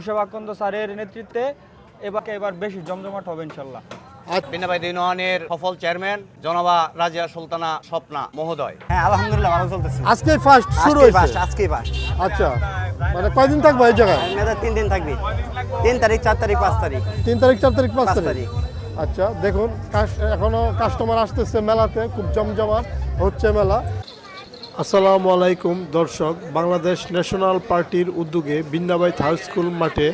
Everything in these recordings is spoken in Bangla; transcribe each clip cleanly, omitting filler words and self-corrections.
মুশাবাকন্দ স্যারের নেতৃত্বে এবার বেশি জমজমাট হবে ইনশাল্লাহ। বিনাবাই ইউনিয়নের সফল চেয়ারম্যান জনাবা রাজিয়া সুলতানা স্বপ্না মহোদয়। হ্যাঁ আলহামদুলিল্লাহ ভালো চলতেছে। আজকে ফার্স্ট শুরু হয়েছে। আজকে ফার্স্ট। আচ্ছা, মানে কয়দিন থাকবে এই জায়গায়? মেয়াদে 3 দিন থাকবে। 3 তারিখ 4 তারিখ 5 তারিখ। 3 তারিখ 4 তারিখ 5 5 তারিখ। তারিখ। আচ্ছা, দেখুন এখনো কাস্টমার আসতেছে মেলাতে, খুব জমজমাট হচ্ছে মেলা। আসসালামু আলাইকুম দর্শক, বাংলাদেশ ন্যাশনাল পার্টির উদ্যোগে বিন্দাবাই হাই স্কুল মাঠে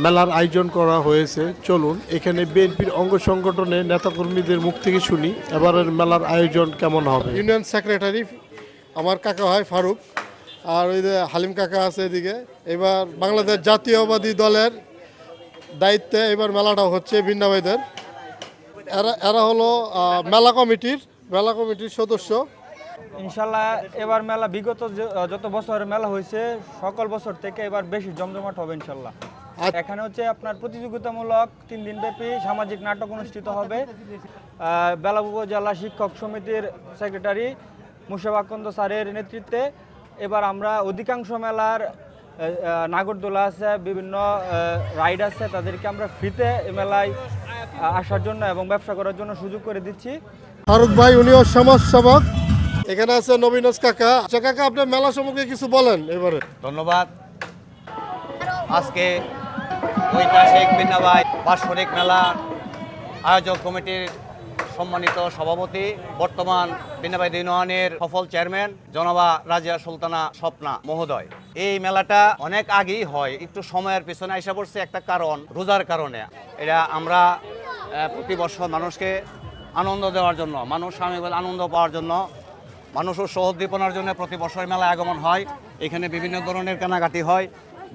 মেলার আয়োজন করা হয়েছে। চলুন এখানে বিএনপির অঙ্গ সংগঠনের নেতাকর্মীদের মুখ থেকে শুনি এবারের মেলার আয়োজন কেমন হবে। ইউনিয়ন সেক্রেটারি আমার কাকা হয় ফারুক, আর ওই যে হালিম কাকা আছে এদিকে। এবার বাংলাদেশ জাতীয়বাদী দলের দায়িত্বে এবার মেলাটা হচ্ছে বিন্দাবাইদের। এরা হলো মেলা কমিটির সদস্য। ইনশাল্লাহ এবার মেলা বিগত যত বছরের মেলা হয়েছে সকল বছর থেকে এবার বেশি জমজমাট হবে ইনশাল্লাহ। এখানে হচ্ছে আপনার প্রতিযোগিতামূলক 3 দিন ব্যাপী সামাজিক নাটক অনুষ্ঠিত হবে। বেলাব উপজেলা শিক্ষক সমিতির সেক্রেটারি মুশাবাকন্দ স্যারের নেতৃত্বে এবার আমরা অধিকাংশ মেলার নাগরদোলা আছে, বিভিন্ন রাইড আছে, তাদেরকে আমরা ফ্রিতে এই মেলায় আসার জন্য এবং ব্যবসা করার জন্য সুযোগ করে দিচ্ছি। ফারুক ভাই উনিও সমাজসেবক। এখানে আছে নবীনজ কাকা। আচ্ছা কাকা, আপনি মেলা সম্পর্কে কিছু বলেন এবারে। ধন্যবাদ। আজকে ঐতিহাসিক বিন্দাবাই বাৎসরিক মেলা আয়োজক কমিটির সম্মানিত সভাপতি, বর্তমান বিন্দাবাই ইউনিয়নের সফল চেয়ারম্যান জনাবা রাজিয়া সুলতানা স্বপ্না মহোদয়। এই মেলাটা অনেক আগেই হয়, একটু সময়ের পিছনে আইসা পড়ছে একটা কারণ, রোজার কারণে। এটা আমরা প্রতি বছর মানুষকে আনন্দ দেওয়ার জন্য, মানুষ সাময়িক আনন্দ পাওয়ার জন্য, মানুষের সহোদ্দীপনার জন্য প্রতি বছর মেলা আগমন হয়। এখানে বিভিন্ন ধরনের কেনাকাটি হয়,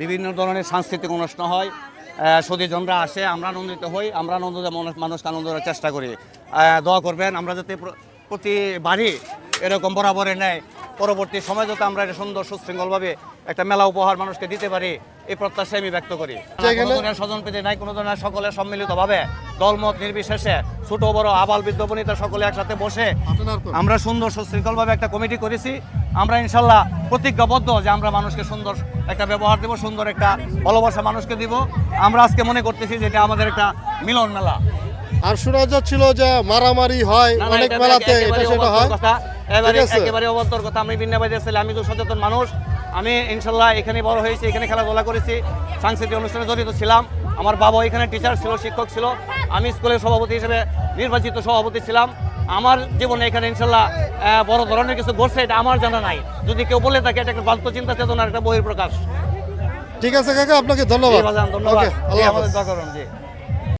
বিভিন্ন ধরনের সাংস্কৃতিক অনুষ্ঠান হয়, সুধীজনরা আসে, আমরা আনন্দিত হই, আমরা আনন্দ মানুষকে আনন্দ দেওয়ার চেষ্টা করি। দোয়া করবেন আমরা যাতে প্রতিবারই এরকম বরাবরের নেয় পরবর্তী সময় যাতে আমরা এটা সুন্দর সুশৃঙ্খলভাবে একটা মেলা উপহার মানুষকে দিতে পারি, এই প্রত্যাশা আমি ব্যক্ত করি। কোনো ধরনের স্বজন প্রীতি নাই, কোনো ধরনের সকলে সম্মিলিতভাবে দলমত নির্বিশেষে ছোট বড় আবাল বৃদ্ধ বনিতা সকলে একসাথে বসে আমরা সুন্দর সুশৃঙ্খলভাবে একটা কমিটি করেছি। আমরা ইনশাল্লাহ প্রতিজ্ঞাবদ্ধ যে আমরা মানুষকে সুন্দর একটা ব্যবহার দেব, সুন্দর একটা ভালোবাসা মানুষকে দিব। আমরা আজকে মনে করতেছি যে এটা আমাদের একটা মিলন মেলা। আর শোনা যাচ্ছিল যে মারামারি হয় অনেক মেলাতে, এটা সেটা হয় একেবারে অবন্তর কথা। আমি বিন্দাবাইদের ছেলে, আমি তো সচেতন মানুষ। আমি ইনশাল্লাহ এখানে বড় হয়েছি, এখানে খেলাধুলা করেছি, সাংস্কৃতিক অনুষ্ঠানে জড়িত ছিলাম। আমার বাবা এখানে টিচার ছিল, শিক্ষক ছিল, আমি স্কুলের সভাপতি হিসেবে নির্বাচিত সভাপতি ছিলাম। আমার জীবনে এখানে ইনশাল্লাহ বড় ধরনের কিছু ঘটছে এটা আমার জানা নাই। যদি কেউ বলে থাকে এটা একটা বাল্য চিন্তা চেতনার একটা বহিঃপ্রকাশ। ঠিক আছে কাকা, আপনাকে ধন্যবাদ। ধন্যবাদ। আল্লাহ হাফেজ। আমাদের দরকার জি।